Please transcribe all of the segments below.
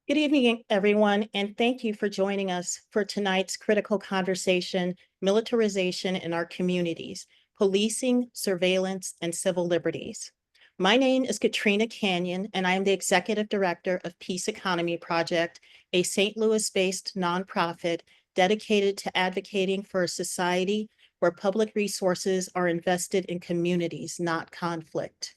Good evening, everyone, and thank you for joining us for tonight's critical conversation, Militarization in Our Communities, Policing, Surveillance, and Civil Liberties. My name is Katrina Canyon, and I am the Executive Director of Peace Economy Project, a St. Louis-based nonprofit dedicated to advocating for a society where public resources are invested in communities, not conflict.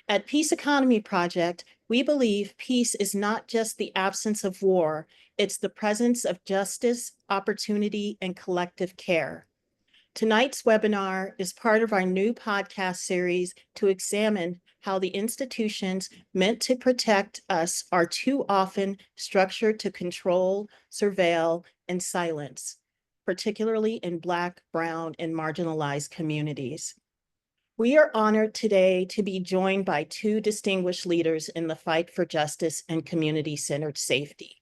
At Peace Economy Project, we believe peace is not just the absence of war, it's the presence of justice, opportunity, and collective care. Tonight's webinar is part of our new podcast series to examine how the institutions meant to protect us are too often structured to control, surveil, and silence, particularly in Black, Brown, and marginalized communities. We are honored today to be joined by two distinguished leaders in the fight for justice and community-centered safety.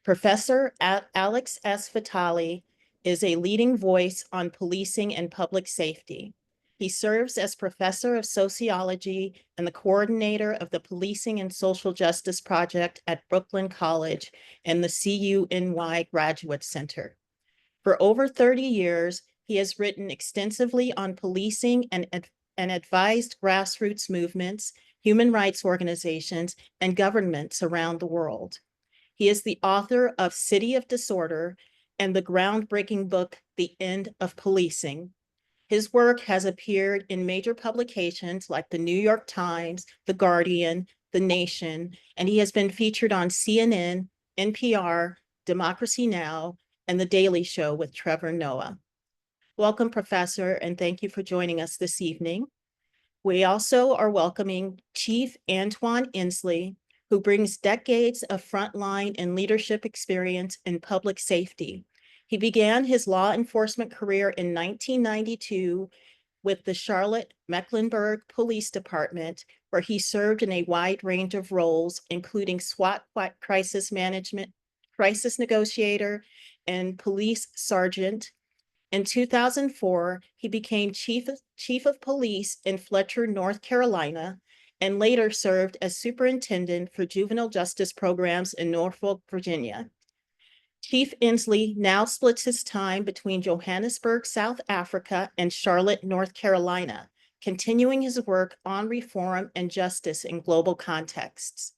Professor Alex S. Vitale is a leading voice on policing and public safety. He serves as professor of sociology and the coordinator of the Policing and Social Justice Project at Brooklyn College and the CUNY Graduate Center. For over 30 years, he has written extensively on policing and advised grassroots movements, human rights organizations, and governments around the world. He is the author of City of Disorder and the groundbreaking book, The End of Policing. His work has appeared in major publications like the New York Times, The Guardian, The Nation, and he has been featured on CNN, NPR, Democracy Now!, and The Daily Show with Trevor Noah. Welcome, Professor, and thank you for joining us this evening. We also are welcoming Chief Antoine Inslee, who brings decades of frontline and leadership experience in public safety. He began his law enforcement career in 1992 with the Charlotte-Mecklenburg Police Department, where he served in a wide range of roles, including SWAT crisis management, crisis negotiator, and police sergeant. In 2004, he became chief of police in Fletcher, North Carolina, and later served as superintendent for juvenile justice programs in Norfolk, Virginia. Chief Inslee now splits his time between Johannesburg, South Africa, and Charlotte, North Carolina, continuing his work on reform and justice in global contexts.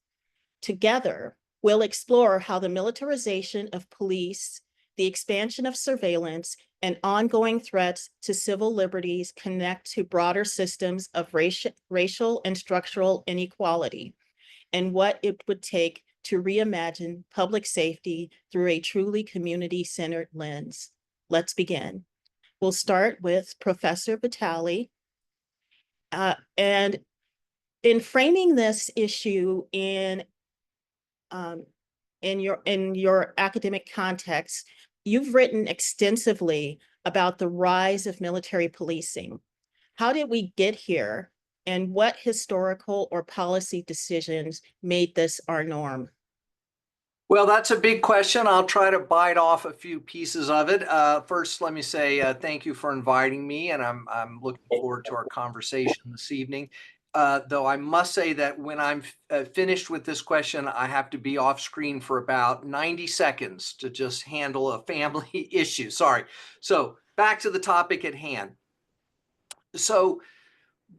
Together, we'll explore how the militarization of police, the expansion of surveillance, and ongoing threats to civil liberties connect to broader systems of racial and structural inequality, and what it would take to reimagine public safety through a truly community-centered lens. Let's begin. We'll start with Professor Vitale. And in framing this issue in your academic context, you've written extensively about the rise of military policing. How did we get here, and what historical or policy decisions made this our norm? Well, that's a big question. I'll try to bite off a few pieces of it. First, let me say thank you for inviting me, and I'm looking forward to our conversation this evening. Though I must say that when I'm finished with this question, I have to be off screen for about 90 seconds to just handle a family issue. Sorry. So back to the topic at hand. So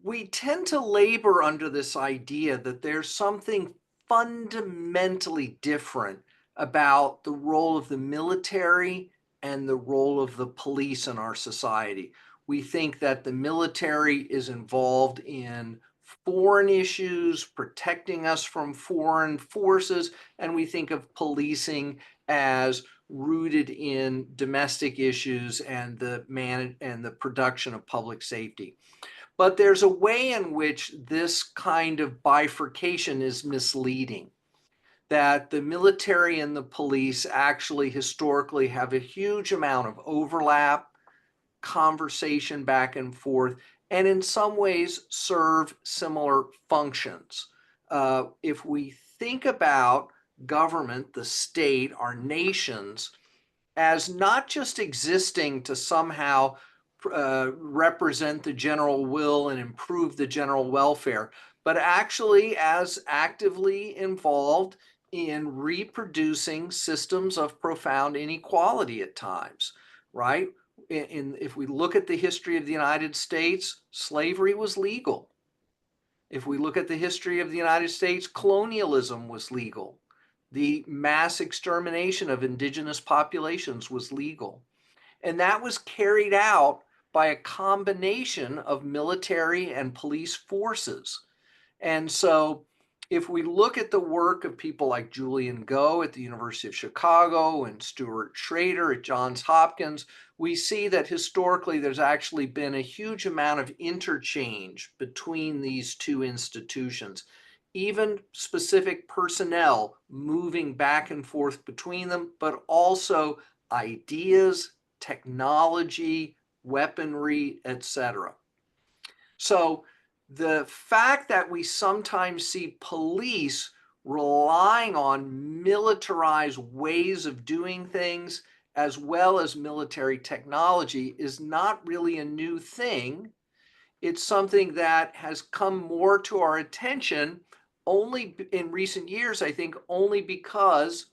we tend to labor under this idea that there's something fundamentally different about the role of the military and the role of the police in our society. We think that the military is involved in foreign issues, protecting us from foreign forces, and we think of policing as rooted in domestic issues and the production of public safety. But there's a way in which this kind of bifurcation is misleading, that the military and the police actually historically have a huge amount of overlap, conversation back and forth, and in some ways serve similar functions. If we think about government, the state, our nations, as not just existing to somehow represent the general will and improve the general welfare, but actually as actively involved in reproducing systems of profound inequality at times, right? If we look at the history of the United States, slavery was legal. If we look at the history of the United States, colonialism was legal. The mass extermination of indigenous populations was legal. And that was carried out by a combination of military and police forces. And so if we look at the work of people like Julian Go at the University of Chicago and Stuart Schrader at Johns Hopkins, we see that historically there's actually been a huge amount of interchange between these two institutions, even specific personnel moving back and forth between them, but also ideas, technology, weaponry, etc. So the fact that we sometimes see police relying on militarized ways of doing things as well as military technology is not really a new thing. It's something that has come more to our attention only in recent years, I think, only because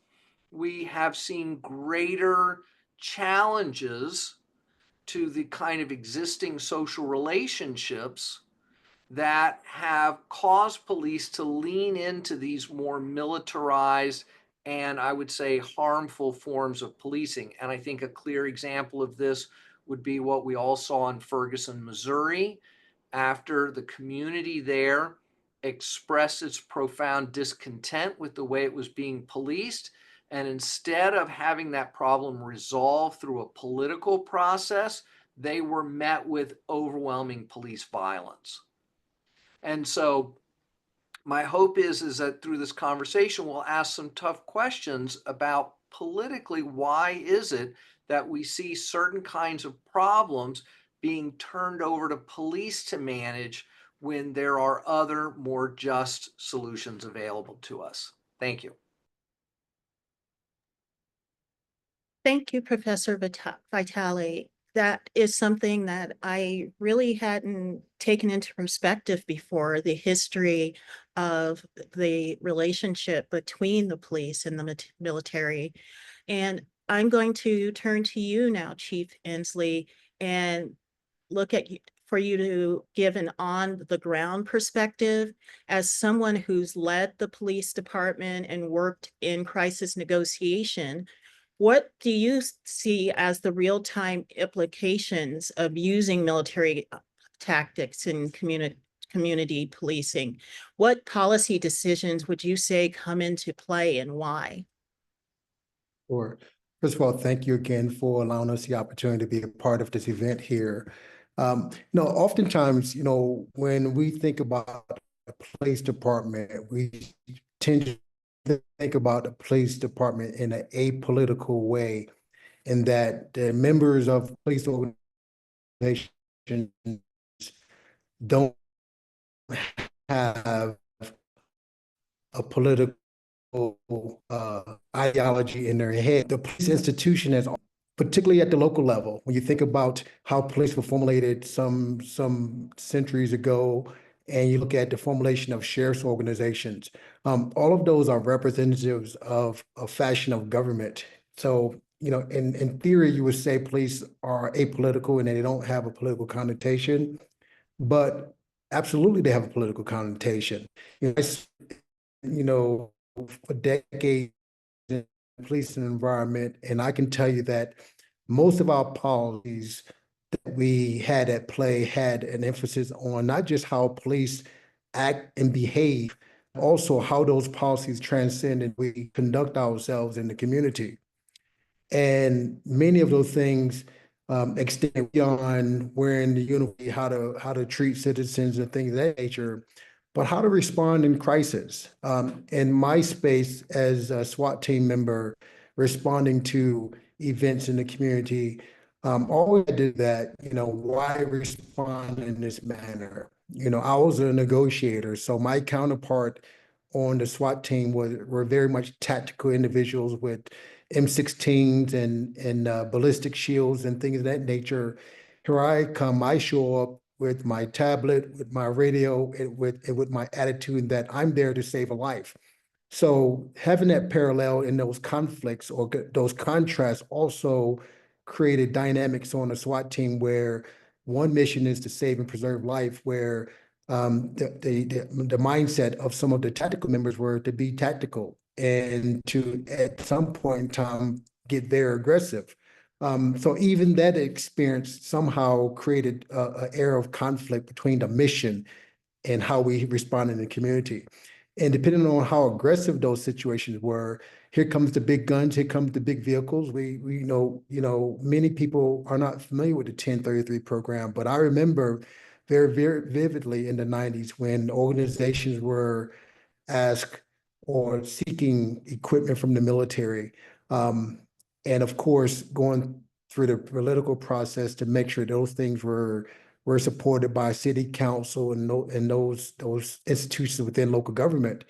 we have seen greater challenges to the kind of existing social relationships that have caused police to lean into these more militarized and I would say harmful forms of policing. And I think a clear example of this would be what we all saw in Ferguson, Missouri, after the community there expressed its profound discontent with the way it was being policed. And instead of having that problem resolved through a political process, they were met with overwhelming police violence. And so my hope is that through this conversation, we'll ask some tough questions about politically, why is it that we see certain kinds of problems being turned over to police to manage when there are other more just solutions available to us? Thank you. Thank you, Professor Vitale. That is something that I really hadn't taken into perspective before, the history of the relationship between the police and the military. And I'm going to turn to you now, Chief Inslee, and look at you for you to give an on-the-ground perspective as someone who's led the police department and worked in crisis negotiation. What do you see as the real-time implications of using military tactics in community policing? What policy decisions would you say come into play and why? Sure. First of all, thank you again for allowing us the opportunity to be a part of this event here. Oftentimes, when we think about a police department, we tend to think about the police department in an apolitical way, in that the members of police organizations don't have a political ideology in their head. The police institution is, particularly at the local level, when you think about how police were formulated some centuries ago, and you look at the formulation of sheriff's organizations, all of those are representatives of a fashion of government. So, in theory, you would say police are apolitical and they don't have a political connotation, but absolutely they have a political connotation. For decades in the policing environment, and I can tell you that most of our policies that we had at play had an emphasis on not just how police act and behave, also how those policies transcend and we conduct ourselves in the community. And many of those things extend beyond wearing the uniform, how to treat citizens and things of that nature, but how to respond in crisis. In my space as a SWAT team member, responding to events in the community, always did that, why respond in this manner? I was a negotiator, so my counterpart on the SWAT team were very much tactical individuals with M16s and ballistic shields and things of that nature. Here I come, I show up with my tablet, with my radio, and with my attitude that I'm there to save a life. So having that parallel in those conflicts or those contrasts also created dynamics on a SWAT team where one mission is to save and preserve life, where the mindset of some of the tactical members were to be tactical and to at some point in time get very aggressive. So even that experience somehow created an era of conflict between the mission and how we respond in the community. And depending on how aggressive those situations were, here comes the big guns, here comes the big vehicles. We many people are not familiar with the 1033 program, but I remember very, very vividly in the 90s when organizations were asked or seeking equipment from the military. Um, and of course, going through the political process to make sure those things were supported by city council and those institutions within local government.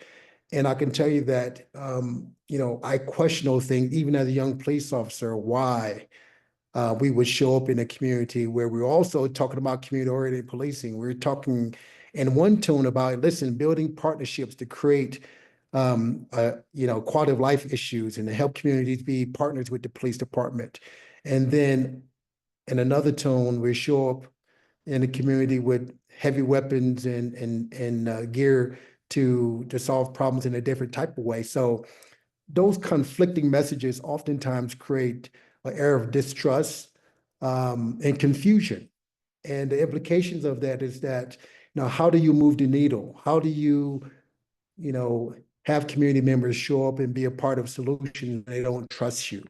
And I can tell you that I question those things even as a young police officer, why we would show up in a community where we're also talking about community-oriented policing. We're talking in one tone about, listen, building partnerships to create quality of life issues and to help communities be partners with the police department. And then in another tone, we show up in the community with heavy weapons and gear to solve problems in a different type of way. So those conflicting messages oftentimes create an air of distrust and confusion. And the implications of that is that, how do you move the needle? How do you have community members show up and be a part of solutions when they don't trust you?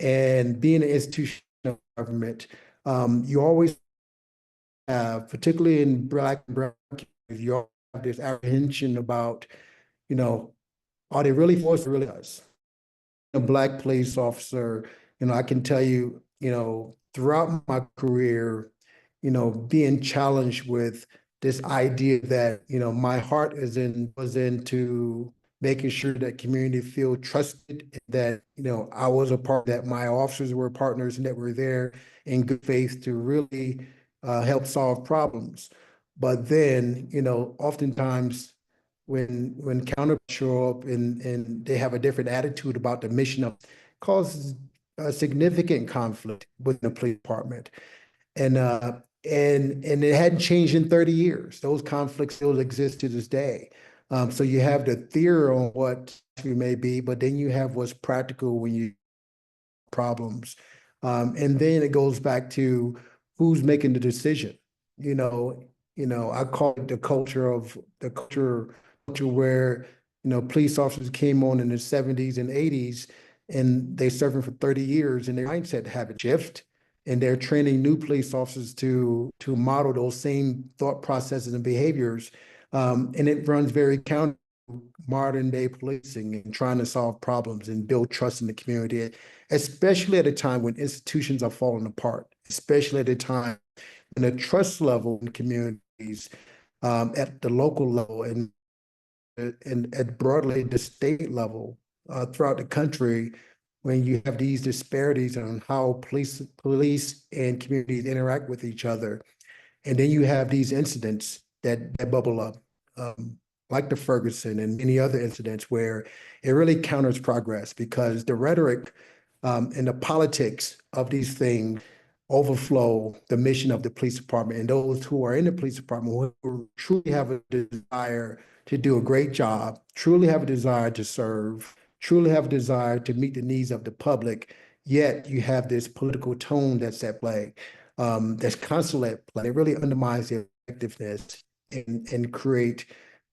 And being an institutional government, you always have, particularly in Black and brown communities, you always have this apprehension about, are they really forced or really us? A Black police officer, I can tell you, throughout my career, being challenged with this idea that, my heart was into making sure that community feel trusted, that, I was a part, that my officers were partners and that we're there in good faith to really help solve problems. But then, oftentimes when counter show up and they have a different attitude about the mission of causes a significant conflict within the police department. And and it hadn't changed in 30 years. Those conflicts still exist to this day. So you have the theory on what we may be, but then you have what's practical when you problems. And then it goes back to who's making the decision. You know, I call it the culture where, police officers came on in the 70s and 80s and they serving for 30 years and their mindset haven't shift. And they're training new police officers to model those same thought processes and behaviors. And it runs very counter to modern day policing and trying to solve problems and build trust in the community, especially at a time when institutions are falling apart, especially at a time when the trust level in communities at the local level and at broadly the state level throughout the country, when you have these disparities on how police and communities interact with each other. And then you have these incidents that bubble up, like the Ferguson and many other incidents where it really counters progress because the rhetoric and the politics of these things overflow the mission of the police department. And those who are in the police department who truly have a desire to do a great job, truly have a desire to serve, truly have a desire to meet the needs of the public, yet you have this political tone that's at play, that's constantly at play. It really undermines the effectiveness and create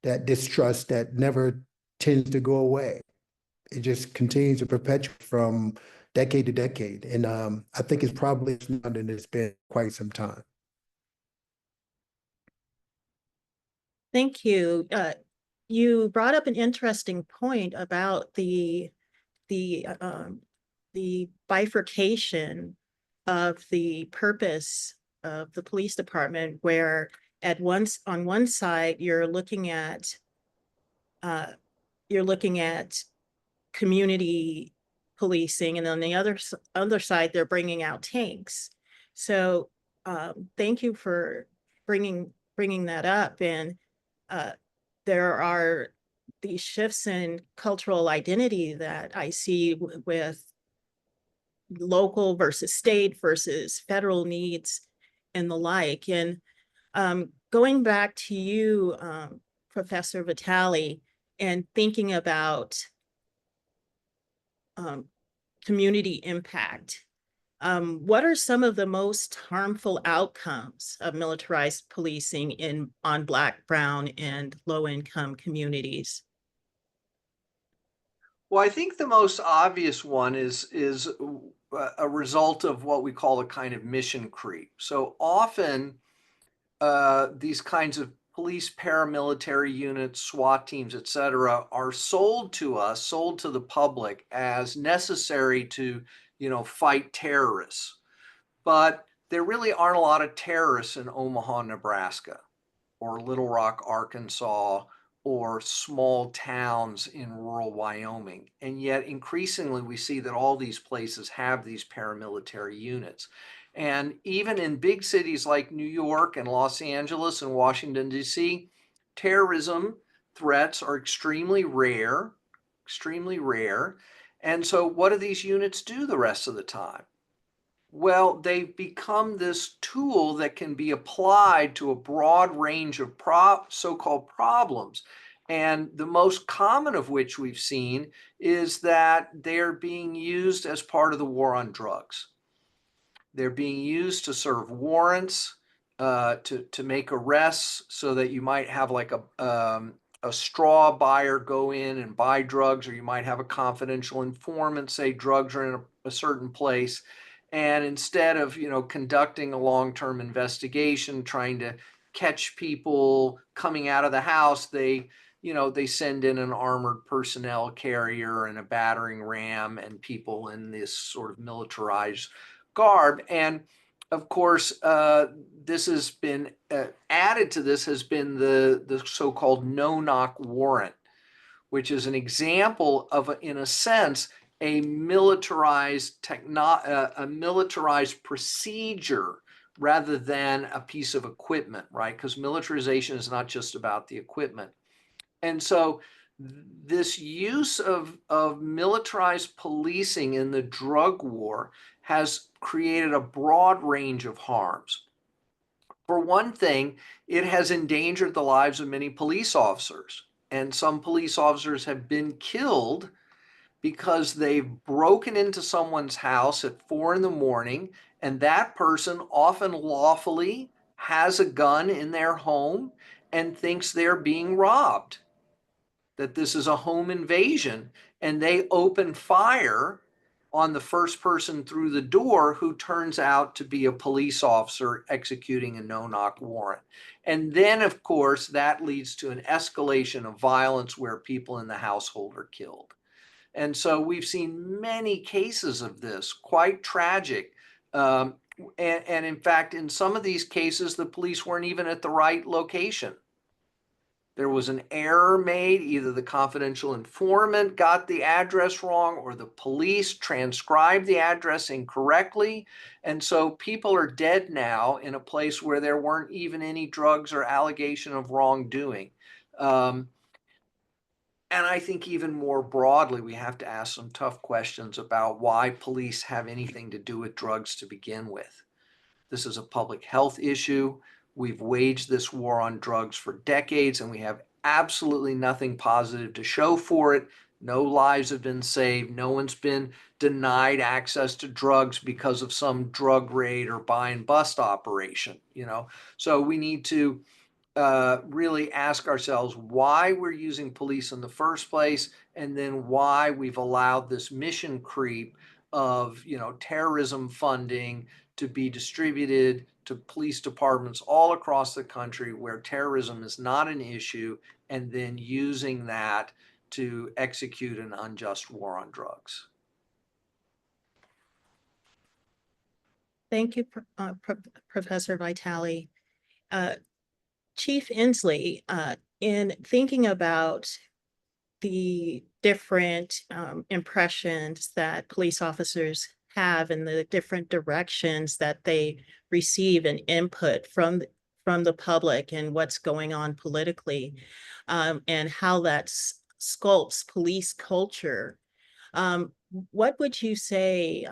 that distrust that never tends to go away. It just continues to perpetuate from decade to decade. And I think it's probably longer than it's been quite some time. Thank you. You brought up an interesting point about the bifurcation of the purpose of the police department, where on one side you're looking at community policing, and on the other side they're bringing out tanks. So thank you for bringing that up. And there are the shifts in cultural identity that I see with local versus state versus federal needs and the like. And going back to you, Professor Vitale, and thinking about um, community impact, what are some of the most harmful outcomes of militarized policing on Black, Brown, and low-income communities? Well, I think the most obvious one is a result of what we call a kind of mission creep. So often, these kinds of police paramilitary units, SWAT teams, et cetera, are sold to us, sold to the public as necessary to, fight terrorists. But there really aren't a lot of terrorists in Omaha, Nebraska, or Little Rock, Arkansas, or small towns in rural Wyoming. And yet, increasingly, we see that all these places have these paramilitary units. And even in big cities like New York and Los Angeles and Washington, D.C., terrorism threats are extremely rare, extremely rare. And so, what do these units do the rest of the time? Well, they've become this tool that can be applied to a broad range of so-called problems. And the most common of which we've seen is that they're being used as part of the war on drugs. They're being used to serve warrants, to make arrests, so that you might have like a straw buyer go in and buy drugs, or you might have a confidential informant say drugs are in a certain place. And instead of, conducting a long-term investigation, trying to catch people coming out of the house, they send in an armored personnel carrier and a battering ram and people in this sort of militarized garb. And of course, this has been added to this has been the so-called no-knock warrant, which is an example of, in a sense, a militarized procedure rather than a piece of equipment, right? Because militarization is not just about the equipment. And so this use of militarized policing in the drug war has created a broad range of harms. For one thing, it has endangered the lives of many police officers. And some police officers have been killed because they've broken into someone's house at 4 a.m, and that person often lawfully has a gun in their home and thinks they're being robbed, that this is a home invasion, and they open fire on the first person through the door, who turns out to be a police officer executing a no-knock warrant. And then, of course, that leads to an escalation of violence where people in the household are killed. And so we've seen many cases of this, quite tragic. And in fact, in some of these cases, the police weren't even at the right location. There was an error made. Either the confidential informant got the address wrong, or the police transcribed the address incorrectly. And so people are dead now in a place where there weren't even any drugs or allegation of wrongdoing. And I think even more broadly, we have to ask some tough questions about why police have anything to do with drugs to begin with. This is a public health issue. We've waged this war on drugs for decades, and we have absolutely nothing positive to show for it. No lives have been saved. No one's been denied access to drugs because of some drug raid or buy and bust operation, So we need to really ask ourselves why we're using police in the first place, and then why we've allowed this mission creep of, terrorism funding to be distributed to police departments all across the country where terrorism is not an issue, and then using that to execute an unjust war on drugs. Thank you, Professor Vitale. Chief Inslee, in thinking about the different impressions that police officers have and the different directions that they receive and input from the public and what's going on politically, and how that sculpts police culture. What would you say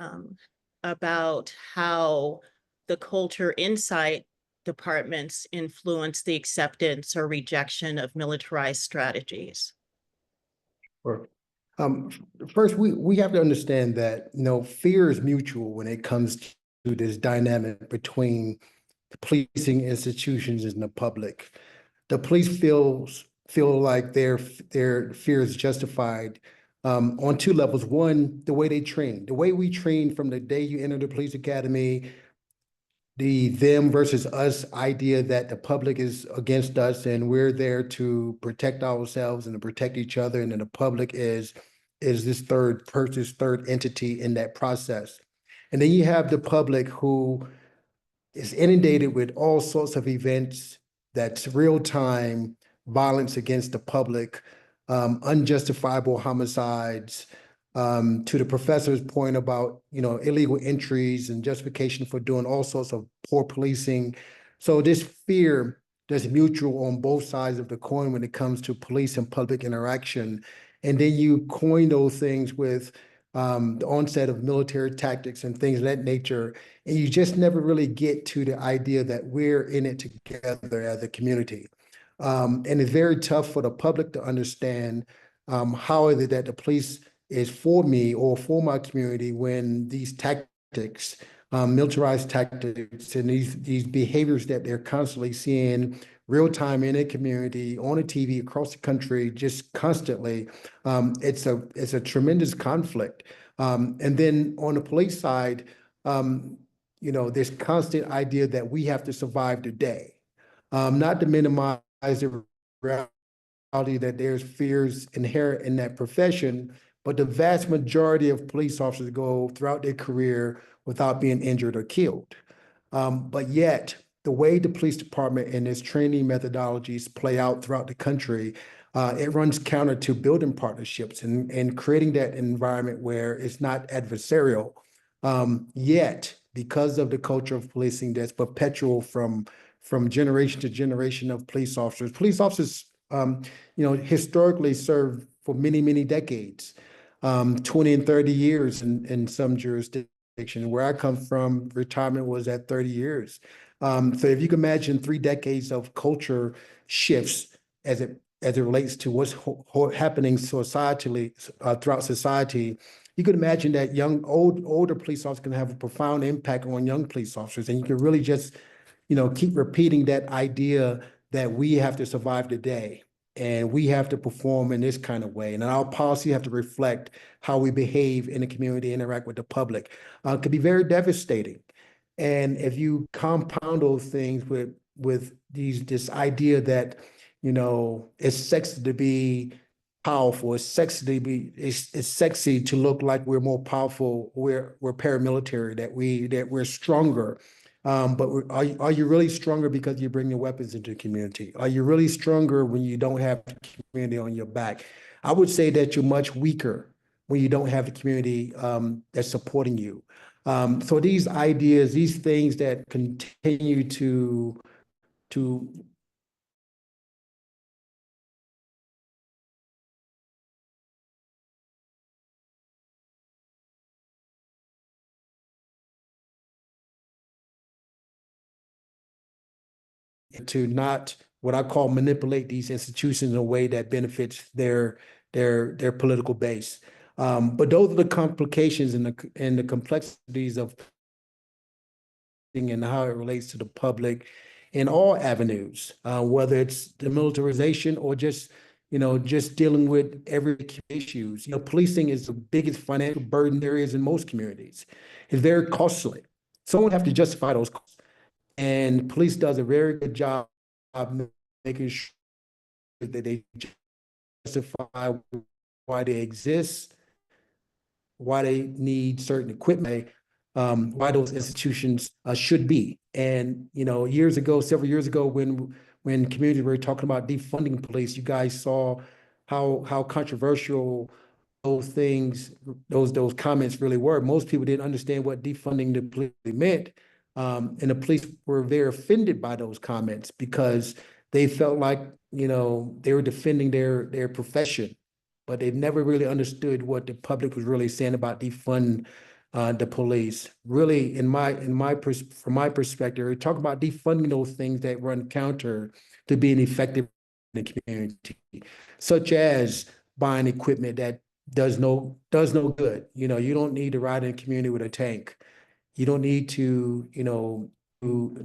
about how the culture inside departments influence the acceptance or rejection of militarized strategies? Or, um, first, we have to understand that, fear is mutual when it comes to this dynamic between the policing institutions and the public. The police feel like their fear is justified on two levels. One, the way they train, the way we train from the day you enter the police academy, the them versus us idea that the public is against us and we're there to protect ourselves and to protect each other, and then the public is this third person, third entity in that process. And then you have the public who is inundated with all sorts of events that's real time violence against the public, unjustifiable homicides, to the professor's point about, illegal entries and justification for doing all sorts of poor policing. So this fear that's mutual on both sides of the coin when it comes to police and public interaction. And then you coin those things with the onset of military tactics and things of that nature. And you just never really get to the idea that we're in it together as a community. And it's very tough for the public to understand how is it that the police is for me or for my community when these tactics, militarized tactics, and these behaviors that they're constantly seeing real time in a community, on a TV, across the country, just constantly. It's a tremendous conflict. And then on the police side, this constant idea that we have to survive the day, not to minimize the reality that there's fears inherent in that profession, but the vast majority of police officers go throughout their career without being injured or killed. But yet, the way the police department and its training methodologies play out throughout the country, it runs counter to building partnerships and creating that environment where it's not adversarial. Yet, because of the culture of policing that's perpetual from generation to generation of police officers, historically served for many, many decades, 20 and 30 years in some jurisdictions. Where I come from, retirement was at 30 years. So if you can imagine 3 decades of culture shifts as it relates to what's happening societally throughout society, you could imagine that older police officers can have a profound impact on young police officers, and you can really just, keep repeating that idea that we have to survive the day and we have to perform in this kind of way. And our policy have to reflect how we behave in the community, interact with the public. Could be very devastating. And if you compound those things with this idea that, it's sexy to be powerful, it's sexy to look like we're more powerful, we're paramilitary, that we're stronger. But are you really stronger because you bring the weapons into the community? Are you really stronger when you don't have the community on your back? I would say that you're much weaker when you don't have the community that's supporting you. So these ideas, these things that continue to not what I call manipulate these institutions in a way that benefits their political base. But those are the complications and the complexities of and how it relates to the public in all avenues, whether it's the militarization or just dealing with every issues. Policing is the biggest financial burden there is in most communities. It's very costly. Someone have to justify those costs. And police does a very good job of making sure that they justify why they exist, why they need certain equipment, why those institutions should be. And several years ago, when communities were talking about defunding police, you guys saw how controversial those comments really were. Most people didn't understand what defunding the police meant. And the police were very offended by those comments because they felt like, they were defending their profession, but they never really understood what the public was really saying about defund the police. Really, from my perspective, we talk about defunding those things that run counter to being effective in the community, such as buying equipment that does no good. You don't need to ride in the community with a tank. You don't need to, do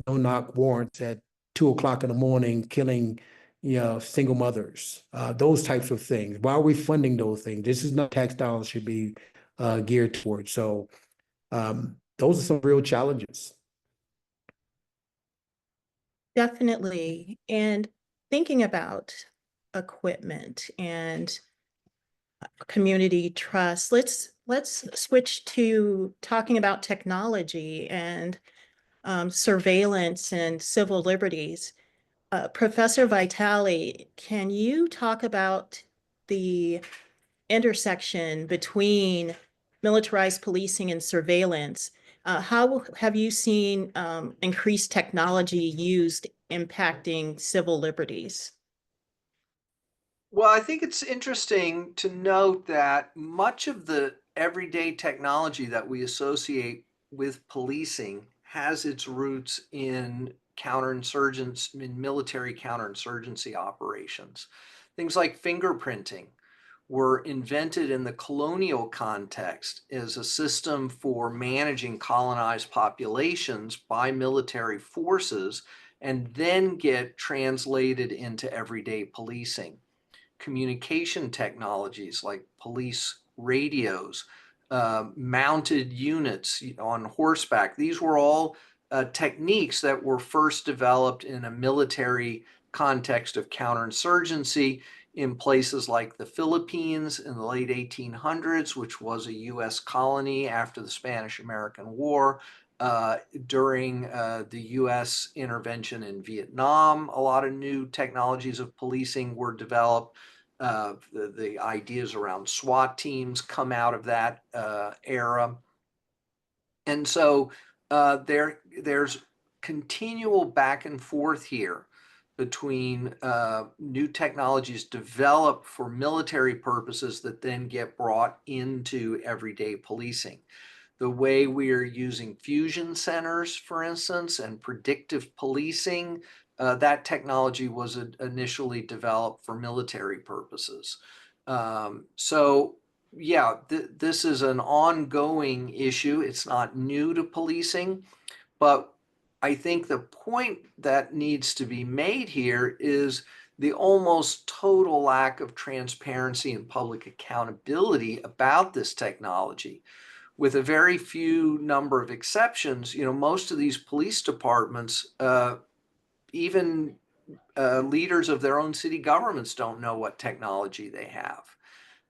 no-knock warrants at 2 o'clock in the morning, killing, single mothers. Those types of things. Why are we funding those things? This is not tax dollars should be geared towards. So those are some real challenges. Definitely. And thinking about equipment and community trust, let's switch to talking about technology and surveillance and civil liberties. Professor Vitale, can you talk about the intersection between militarized policing and surveillance? How have you seen increased technology used impacting civil liberties? Well, I think it's interesting to note that much of the everyday technology that we associate with policing has its roots in counterinsurgents, in military counterinsurgency operations. Things like fingerprinting were invented in the colonial context as a system for managing colonized populations by military forces and then get translated into everyday policing. Communication technologies like police radios, mounted units on horseback. These were all techniques that were first developed in a military context of counterinsurgency in places like the Philippines in the late 1800s, which was a US colony after the Spanish-American War. During the US intervention in Vietnam, a lot of new technologies of policing were developed. The ideas around SWAT teams come out of that era. And so there's continual back and forth here between new technologies developed for military purposes that then get brought into everyday policing. The way we are using fusion centers, for instance, and predictive policing, that technology was initially developed for military purposes. So yeah, this is an ongoing issue. It's not new to policing, but I think the point that needs to be made here is the almost total lack of transparency and public accountability about this technology. With a very few number of exceptions, most of these police departments, even leaders of their own city governments don't know what technology they have.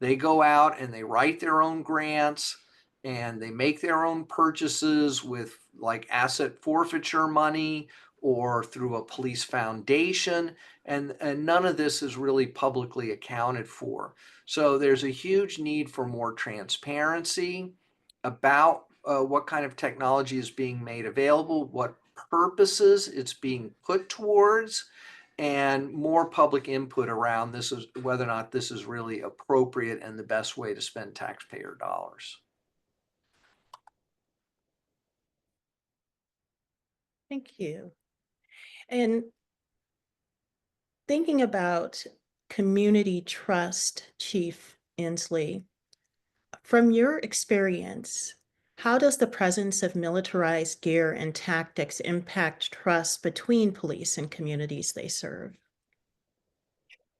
They go out and they write their own grants and they make their own purchases with like asset forfeiture money or through a police foundation. And none of this is really publicly accounted for. So there's a huge need for more transparency about what kind of technology is being made available, what purposes it's being put towards, and more public input around this is whether or not this is really appropriate and the best way to spend taxpayer dollars. Thank you. And thinking about community trust, Chief Inslee, from your experience, how does the presence of militarized gear and tactics impact trust between police and communities they serve?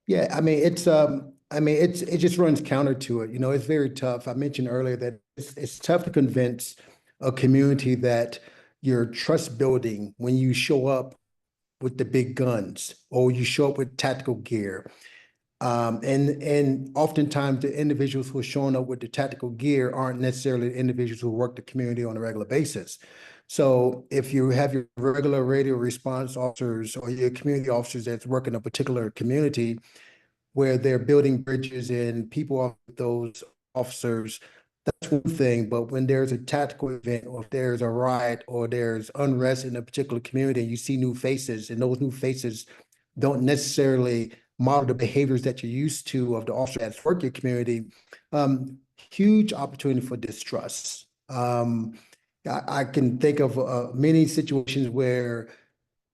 Yeah, it just runs counter to it. It's very tough. I mentioned earlier that it's tough to convince a community that you're trust building when you show up with the big guns or you show up with tactical gear. And oftentimes the individuals who are showing up with the tactical gear aren't necessarily the individuals who work the community on a regular basis. So if you have your regular radio response officers or your community officers that's working a particular community where they're building bridges and people of those officers, that's one thing. But when there's a tactical event, or if there's a riot, or there's unrest in a particular community, and you see new faces, and those new faces don't necessarily model the behaviors that you're used to of the officer that's work your community, huge opportunity for distrust. I can think of many situations where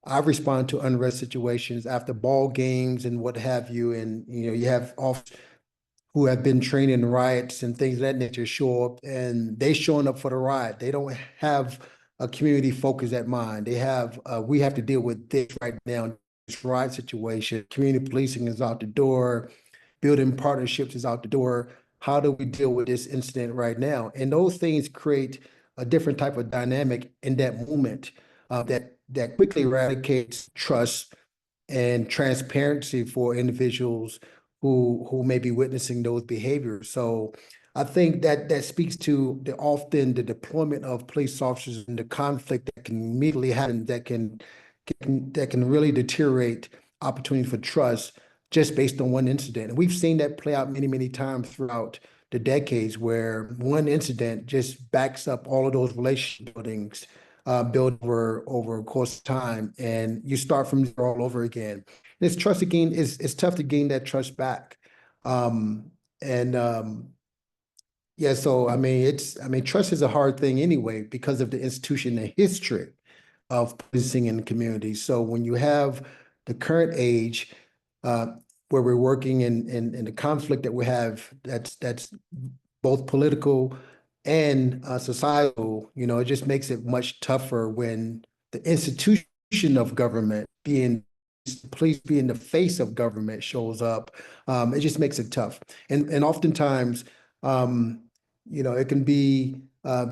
I respond to unrest situations after ball games and what have you, and you have officers who have been trained in riots and things of that nature show up, and they showing up for the riot. They don't have a community focus at mind. They have we have to deal with this right now, this riot situation. Community policing is out the door. Building partnerships is out the door. How do we deal with this incident right now? And those things create a different type of dynamic in that moment that quickly eradicates trust and transparency for individuals who may be witnessing those behaviors. So I think that speaks to often the deployment of police officers and the conflict that can immediately happen that can really deteriorate opportunity for trust just based on one incident. And we've seen that play out many, many times throughout the decades, where one incident just backs up all of those relationship buildings built over a course of time, and you start from zero all over again. And it's trust again. It's tough to gain that trust back. And Yeah, so trust is a hard thing anyway because of the institution and history of policing in the community. So when you have the current age, uh, where we're working in the conflict that we have, that's both political and societal, it just makes it much tougher when the institution of government, being police being the face of government, shows up. It just makes it tough. And oftentimes, it can be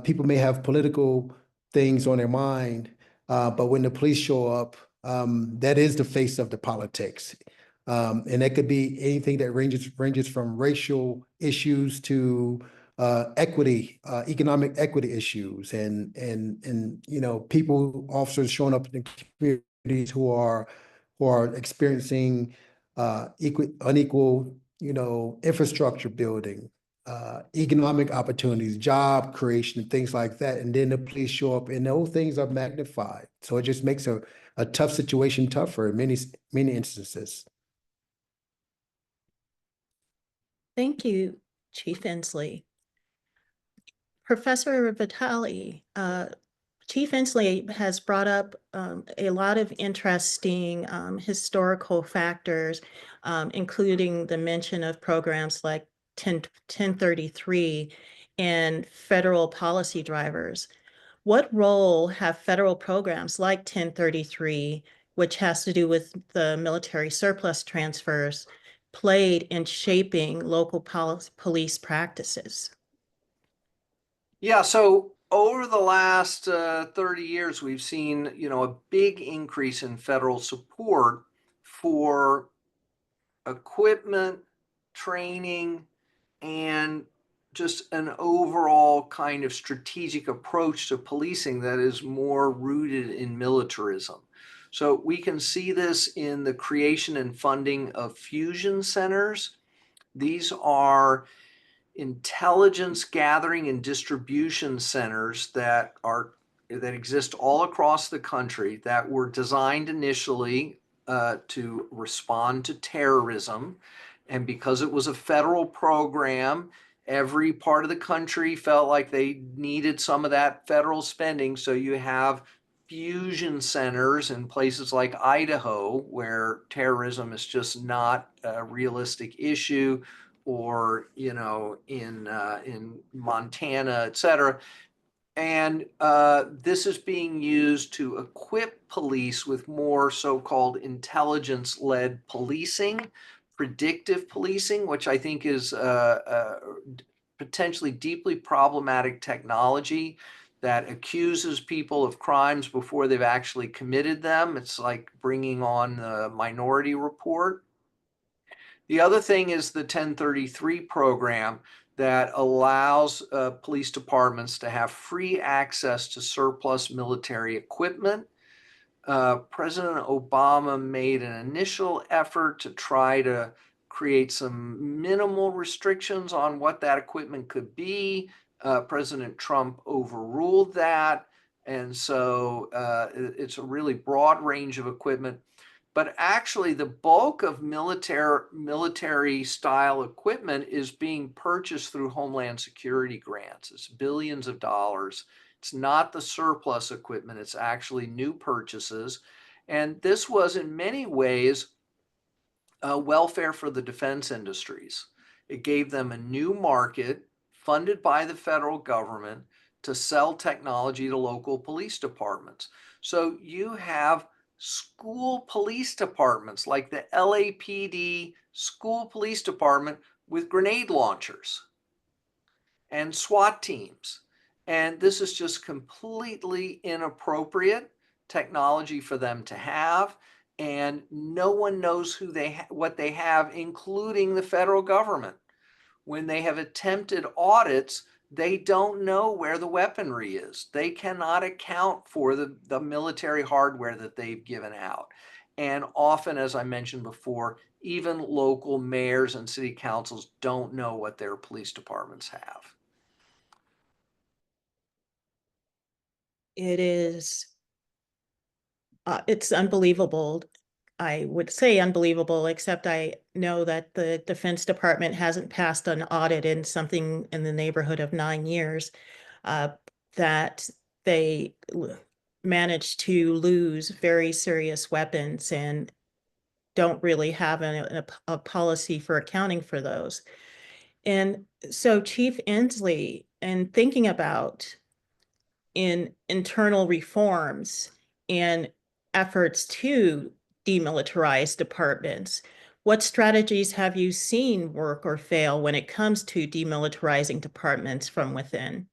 people may have political things on their mind, but when the police show up, that is the face of the politics. And that could be anything that ranges from racial issues to equity, economic equity issues, and people, officers showing up in the communities who are experiencing unequal, infrastructure building, economic opportunities, job creation, and things like that. And then the police show up, and those things are magnified. So it just makes a tough situation tougher in many instances. Thank you, Chief Inslee. Professor Vitale, Chief Inslee has brought up a lot of interesting historical factors, including the mention of programs like 1033 and federal policy drivers. What role have federal programs like 1033, which has to do with the military surplus transfers, played in shaping local police practices? Yeah, so over the last 30 years, we've seen, a big increase in federal support for equipment, training, and just an overall kind of strategic approach to policing that is more rooted in militarism. So we can see this in the creation and funding of fusion centers. These are intelligence gathering and distribution centers that exist all across the country, that were designed initially to respond to terrorism. And because it was a federal program, every part of the country felt like they needed some of that federal spending. So you have fusion centers in places like Idaho, where terrorism is just not a realistic issue, or in Montana, et cetera. And this is being used to equip police with more so-called intelligence-led policing, predictive policing, which I think is potentially deeply problematic technology that accuses people of crimes before they've actually committed them. It's like bringing on the Minority Report. The other thing is the 1033 program that allows police departments to have free access to surplus military equipment. President Obama made an initial effort to try to create some minimal restrictions on what that equipment could be. President Trump overruled that. And so it's a really broad range of equipment. But actually, the bulk of military style equipment is being purchased through Homeland Security grants. It's billions of dollars. It's not the surplus equipment, it's actually new purchases. And this was, in many ways, welfare for the defense industries. It gave them a new market funded by the federal government to sell technology to local police departments. So you have school police departments like the LAPD school police department with grenade launchers and SWAT teams. And this is just completely inappropriate technology for them to have. And no one knows what they have, including the federal government. When they have attempted audits, they don't know where the weaponry is. They cannot account for the military hardware that they've given out. And often, as I mentioned before, even local mayors and city councils don't know what their police departments have. It's unbelievable. I would say unbelievable, except I know that the Defense Department hasn't passed an audit in something in the neighborhood of 9 years, that they managed to lose very serious weapons and don't really have a policy for accounting for those. And so Chief Inslee, in thinking about in internal reforms and efforts to demilitarize departments, what strategies have you seen work or fail when it comes to demilitarizing departments from within?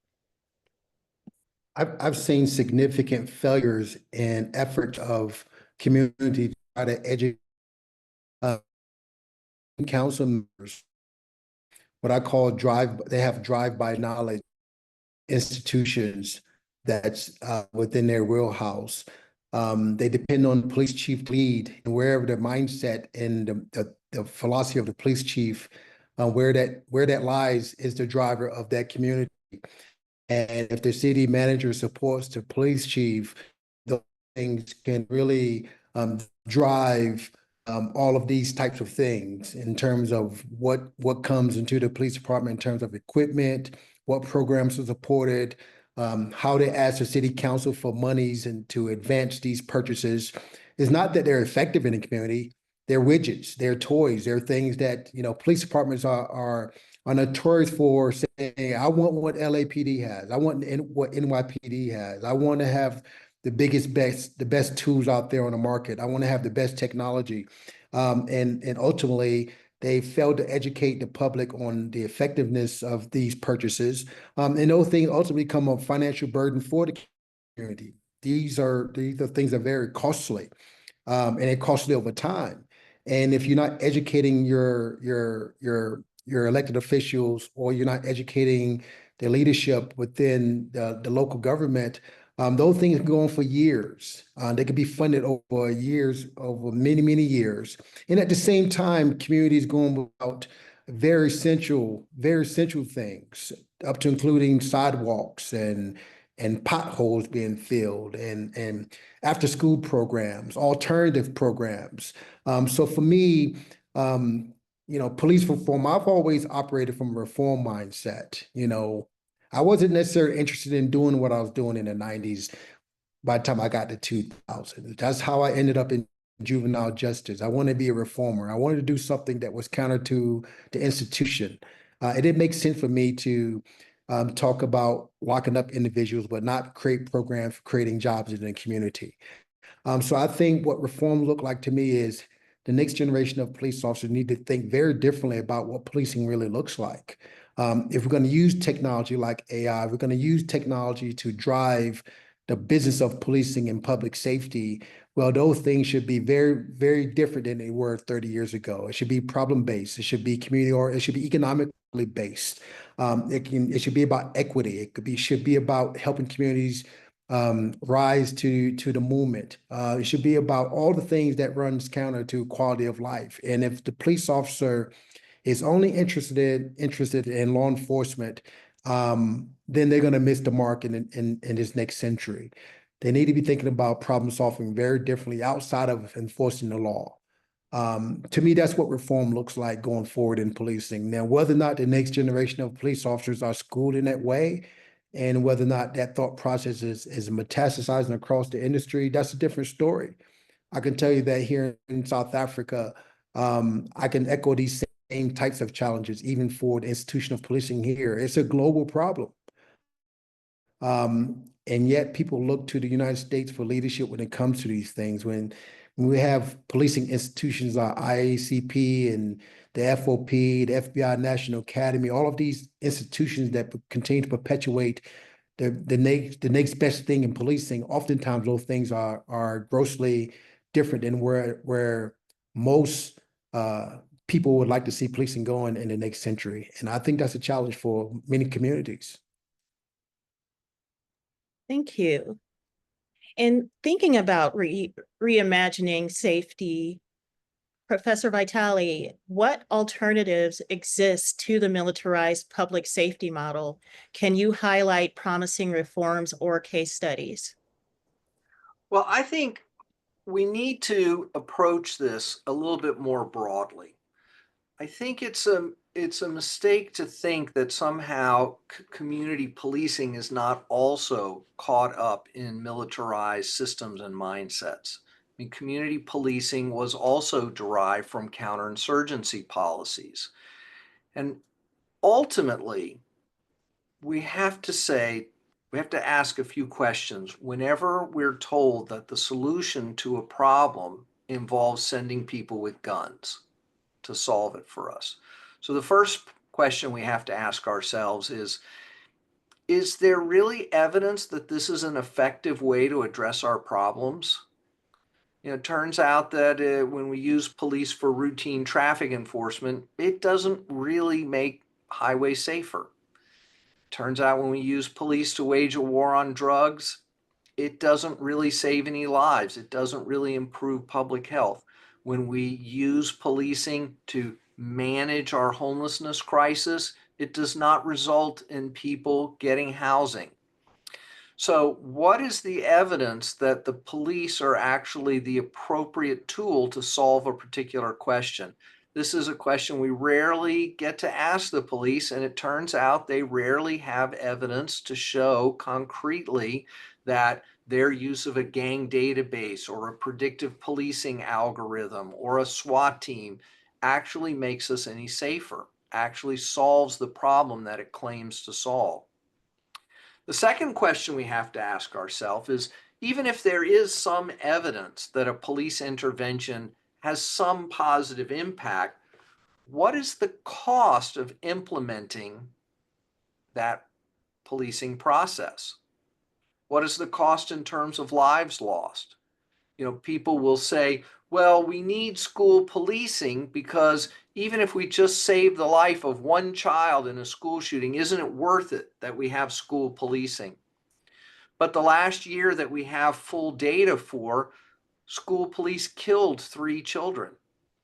I've seen significant failures in efforts of community to try to educate council members. What I call they have drive-by knowledge institutions that's within their wheelhouse. They depend on the police chief to lead, and wherever the mindset and the philosophy of the police chief, where that lies is the driver of that community. And if the city manager supports the police chief, those things can really drive all of these types of things in terms of what comes into the police department in terms of equipment, what programs are supported, how they ask the city council for monies and to advance these purchases. It's not that they're effective in the community. They're widgets, they're toys, they're things that, police departments are notorious for saying, I want what LAPD has. I want what NYPD has. I want to have the best tools out there on the market. I want to have the best technology. And ultimately, they failed to educate the public on the effectiveness of these purchases. And those things ultimately become a financial burden for the community. These are things that are very costly, and they're costly over time. And if you're not educating your elected officials, or you're not educating the leadership within the local government, those things can go on for years. They could be funded over many, many years. And at the same time, communities going about very essential things, up to including sidewalks and potholes being filled, and after school programs, alternative programs. So for me, police reform, I've always operated from a reform mindset. I wasn't necessarily interested in doing what I was doing in the 90s by the time I got to 2000. That's how I ended up in juvenile justice. I wanted to be a reformer. I wanted to do something that was counter to the institution. It didn't make sense for me to talk about locking up individuals, but not create programs for creating jobs in the community. So I think what reform looked like to me is the next generation of police officers need to think very differently about what policing really looks like. If we're going to use technology like AI, we're going to use technology to drive the business of policing and public safety. Well, those things should be very, very different than they were 30 years ago. It should be problem-based. It should be community, or it should be economically based. It should be about equity. Should be about helping communities rise to the movement. It should be about all the things that runs counter to quality of life. And if the police officer is only interested in law enforcement, then they're going to miss the mark in this next century. They need to be thinking about problem solving very differently outside of enforcing the law. To me, that's what reform looks like going forward in policing. Now, whether or not the next generation of police officers are schooled in that way, and whether or not that thought process is metastasizing across the industry, that's a different story. I can tell you that here in South Africa, I can echo these same types of challenges, even for the institution of policing here. It's a global problem. And yet people look to the United States for leadership when it comes to these things. When we have policing institutions like IACP and the FOP, the FBI National Academy, all of these institutions that continue to perpetuate the next best thing in policing, oftentimes those things are grossly different than where most people would like to see policing going in the next century. And I think that's a challenge for many communities. Thank you. And thinking about reimagining safety, Professor Vitale, what alternatives exist to the militarized public safety model? Can you highlight promising reforms or case studies? Well, I think we need to approach this a little bit more broadly. I think it's a mistake to think that somehow community policing is not also caught up in militarized systems and mindsets. I mean, community policing was also derived from counterinsurgency policies. And ultimately, we have to ask a few questions whenever we're told that the solution to a problem involves sending people with guns to solve it for us. So the first question we have to ask ourselves is there really evidence that this is an effective way to address our problems? You know, it turns out that when we use police for routine traffic enforcement, it doesn't really make highways safer. Turns out when we use police to wage a war on drugs, it doesn't really save any lives. It doesn't really improve public health. When we use policing to manage our homelessness crisis, it does not result in people getting housing. So, what is the evidence that the police are actually the appropriate tool to solve a particular question? This is a question we rarely get to ask the police, and it turns out they rarely have evidence to show concretely that their use of a gang database or a predictive policing algorithm or a SWAT team actually makes us any safer, actually solves the problem that it claims to solve. The second question we have to ask ourselves is, even if there is some evidence that a police intervention has some positive impact, what is the cost of implementing that policing process? What is the cost in terms of lives lost? You know, people will say, well, we need school policing because even if we just save the life of one child in a school shooting, isn't it worth it that we have school policing? But the last year that we have full data for, school police killed 3 children,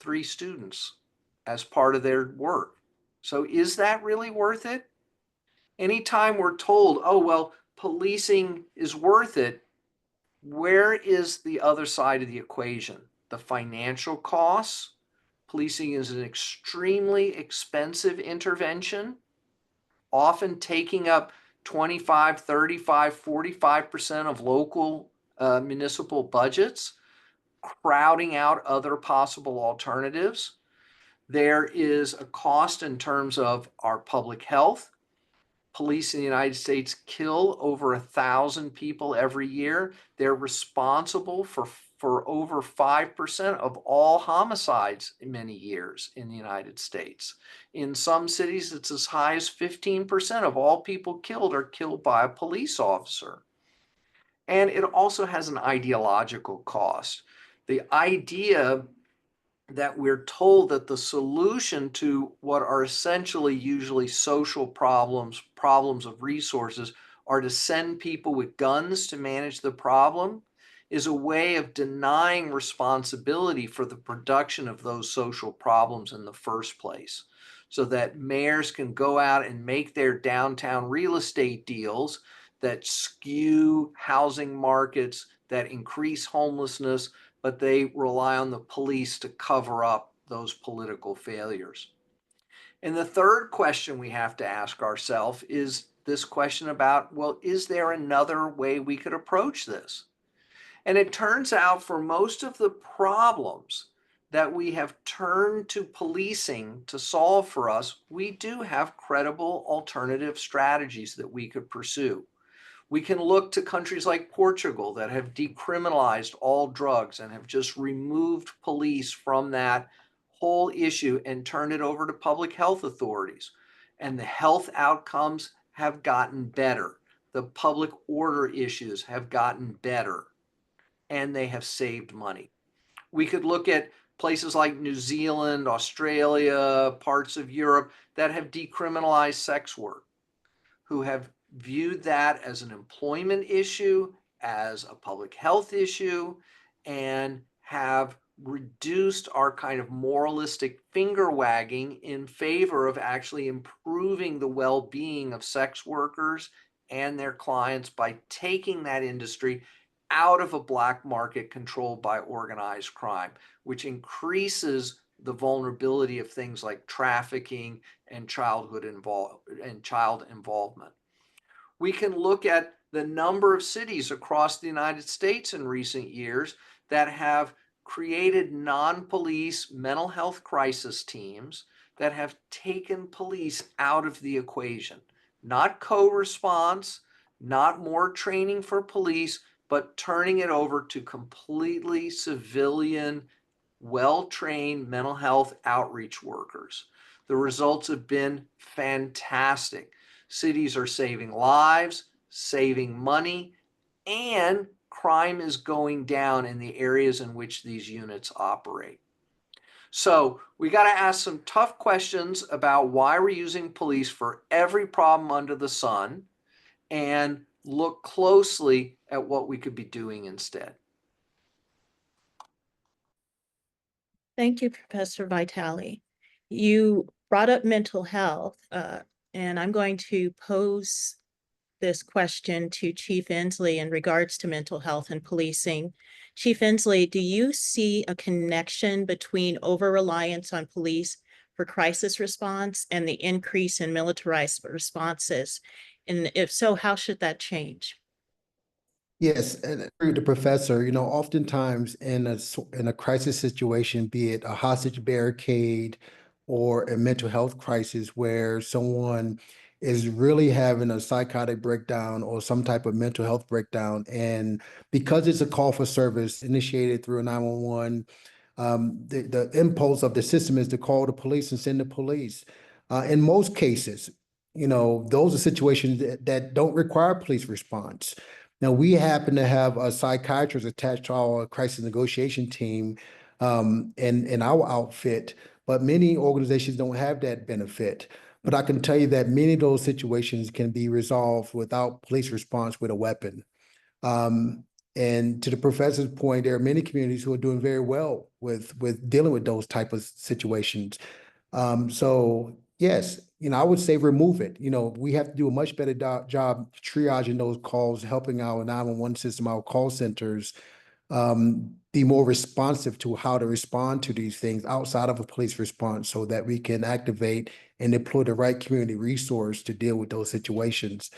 3 students as part of their work. So is that really worth it? Anytime we're told, oh, well, policing is worth it, where is the other side of the equation? The financial costs. Policing is an extremely expensive intervention, often taking up 25, 35, 45% of local municipal budgets, crowding out other possible alternatives. There is a cost in terms of our public health. Police in the United States kill over 1,000 people every year. They're responsible for over 5% of all homicides in many years in the United States. In some cities, it's as high as 15% of all people killed are killed by a police officer. And it also has an ideological cost. The idea that we're told that the solution to what are essentially usually social problems, problems of resources, are to send people with guns to manage the problem is a way of denying responsibility for the production of those social problems in the first place, so that mayors can go out and make their downtown real estate deals that skew housing markets, that increase homelessness, but they rely on the police to cover up those political failures. And the third question we have to ask ourselves is this question about, well, is there another way we could approach this? And it turns out for most of the problems that we have turned to policing to solve for us, we do have credible alternative strategies that we could pursue. We can look to countries like Portugal that have decriminalized all drugs and have just removed police from that whole issue and turned it over to public health authorities. And the health outcomes have gotten better. The public order issues have gotten better, and they have saved money. We could look at places like New Zealand, Australia, parts of Europe that have decriminalized sex work, who have viewed that as an employment issue, as a public health issue, and have reduced our kind of moralistic finger wagging in favor of actually improving the well-being of sex workers and their clients by taking that industry out of a black market controlled by organized crime, which increases the vulnerability of things like trafficking and child involvement. We can look at the number of cities across the United States in recent years that have created non-police mental health crisis teams that have taken police out of the equation. Not co-response, not more training for police, but turning it over to completely civilian, well-trained mental health outreach workers. The results have been fantastic. Cities are saving lives, saving money, and crime is going down in the areas in which these units operate. So we got to ask some tough questions about why we're using police for every problem under the sun, and look closely at what we could be doing instead. Thank you, Professor Vitale. You brought up mental health, and I'm going to pose this question to Chief Inslee in regards to mental health and policing. Chief Inslee, do you see a connection between over-reliance on police for crisis response and the increase in militarized responses? And if so, how should that change? Yes, and I agree with the professor. Oftentimes in a crisis situation, be it a hostage barricade or a mental health crisis where someone is really having a psychotic breakdown or some type of mental health breakdown, and because it's a call for service initiated through a 911, the impulse of the system is to call the police and send the police. In most cases, those are situations that don't require police response. Now, we happen to have a psychiatrist attached to our crisis negotiation team in our outfit, but many organizations don't have that benefit. But I can tell you that many of those situations can be resolved without police response with a weapon. And to the professor's point, there are many communities who are doing very well with dealing with those type of situations. So yes, I would say remove it. We have to do a much better job triaging those calls, helping our 911 system, our call centers, be more responsive to how to respond to these things outside of a police response so that we can activate and deploy the right community resource to deal with those situations.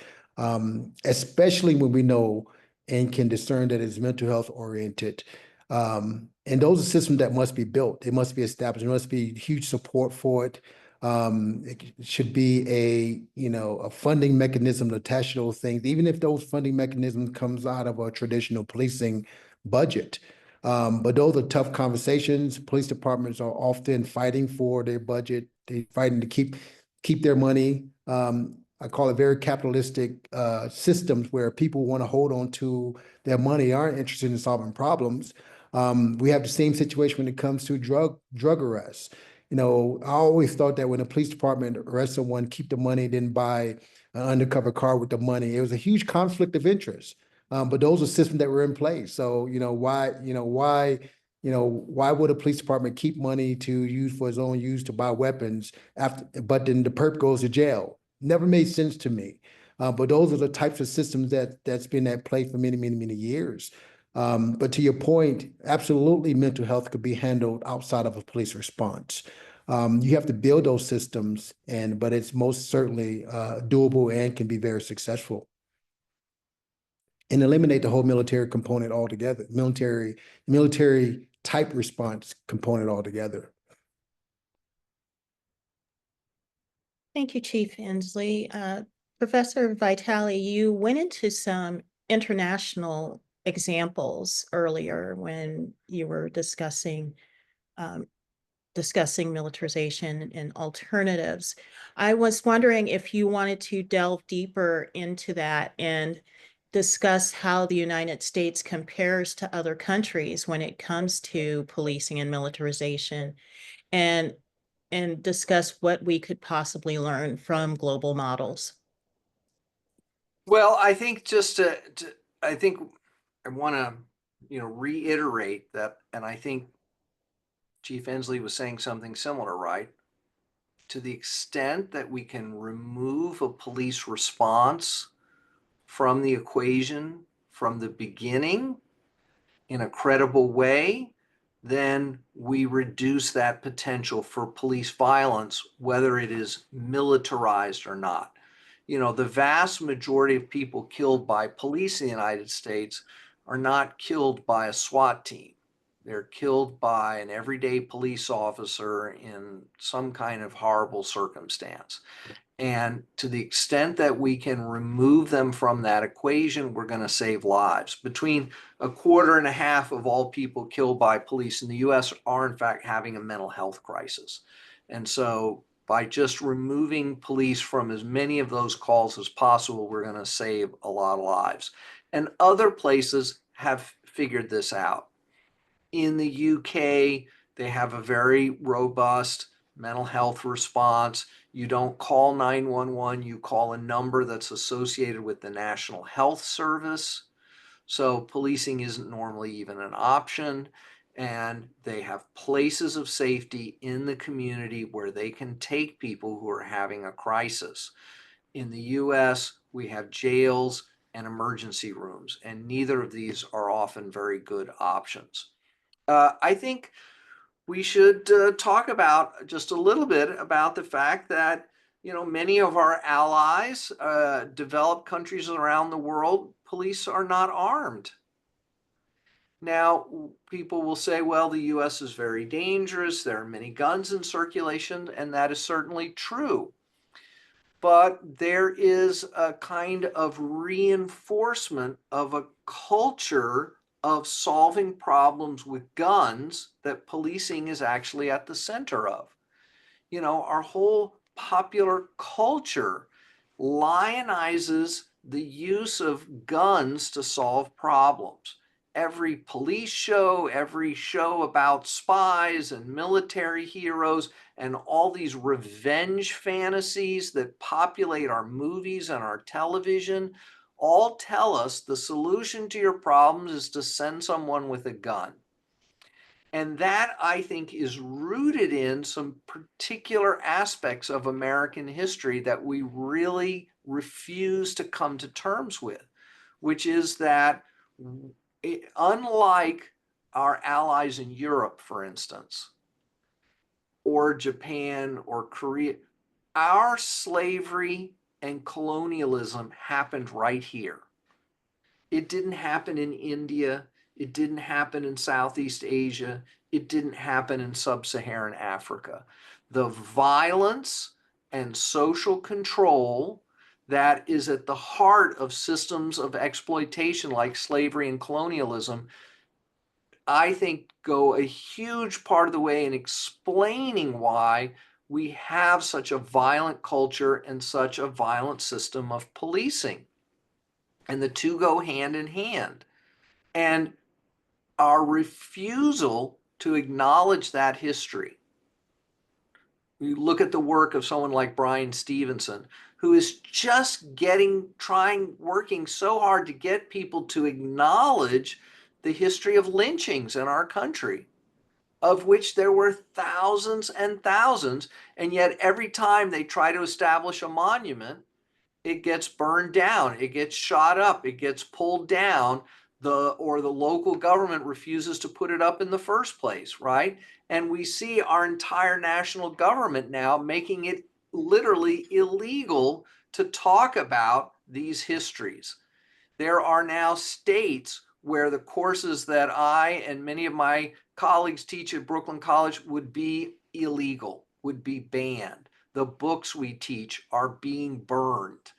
Especially when we know and can discern that it's mental health oriented. And those are systems that must be built. They must be established. There must be huge support for it. It should be a funding mechanism attached to those things, even if those funding mechanisms comes out of a traditional policing budget. But those are tough conversations. Police departments are often fighting for their budget. They're fighting to keep their money. I call it very capitalistic systems where people want to hold on to their money, aren't interested in solving problems. We have the same situation when it comes to drug arrests. I always thought that when the police department arrests someone, keep the money, then buy an undercover car with the money. It was a huge conflict of interest. But those are systems that were in place. So, why would a police department keep money to use for its own use to buy weapons but then the perp goes to jail? Never made sense to me. But those are the types of systems that's been at play for many, many, many years. But to your point, absolutely mental health could be handled outside of a police response. You have to build those systems, but it's most certainly doable and can be very successful. And eliminate the whole military component altogether, military type response component altogether. Thank you, Chief Inslee. Professor Vitale, you went into some international examples earlier when you were discussing militarization and alternatives. I was wondering if you wanted to delve deeper into that and discuss how the United States compares to other countries when it comes to policing and militarization, and discuss what we could possibly learn from global models. Well, I think I think I want to, reiterate that, and I think Chief Inslee was saying something similar, right? To the extent that we can remove a police response from the equation from the beginning in a credible way, then we reduce that potential for police violence, whether it is militarized or not. The vast majority of people killed by police in the United States are not killed by a SWAT team. They're killed by an everyday police officer in some kind of horrible circumstance. And to the extent that we can remove them from that equation, we're going to save lives. Between a quarter and a half of all people killed by police in the US are, in fact, having a mental health crisis. And so by just removing police from as many of those calls as possible, we're going to save a lot of lives. And other places have figured this out. In the UK, they have a very robust mental health response. You don't call 911, you call a number that's associated with the National Health Service. So policing isn't normally even an option. And they have places of safety in the community where they can take people who are having a crisis. In the US, we have jails and emergency rooms, and neither of these are often very good options. I think we should talk about just a little bit about the fact that many of our allies, developed countries around the world, police are not armed. Now, people will say, well, the US is very dangerous. There are many guns in circulation, and that is certainly true. But there is a kind of reinforcement of a culture of solving problems with guns that policing is actually at the center of. Our whole popular culture lionizes the use of guns to solve problems. Every police show, every show about spies and military heroes, and all these revenge fantasies that populate our movies and our television all tell us the solution to your problems is to send someone with a gun. And that, I think, is rooted in some particular aspects of American history that we really refuse to come to terms with, which is that unlike our allies in Europe, for instance, or Japan or Korea, our slavery and colonialism happened right here. It didn't happen in India. It didn't happen in Southeast Asia. It didn't happen in sub-Saharan Africa. The violence and social control that is at the heart of systems of exploitation like slavery and colonialism, I think, go a huge part of the way in explaining why we have such a violent culture and such a violent system of policing. And the two go hand in hand. And our refusal to acknowledge that history. You look at the work of someone like Brian Stevenson, who is just working so hard to get people to acknowledge the history of lynchings in our country, of which there were thousands and thousands. And yet every time they try to establish a monument, it gets burned down, it gets shot up, it gets pulled down, or the local government refuses to put it up in the first place, right? And we see our entire national government now making it literally illegal to talk about these histories. There are now states where the courses that I and many of my colleagues teach at Brooklyn College would be illegal, would be banned. The books we teach are being burned.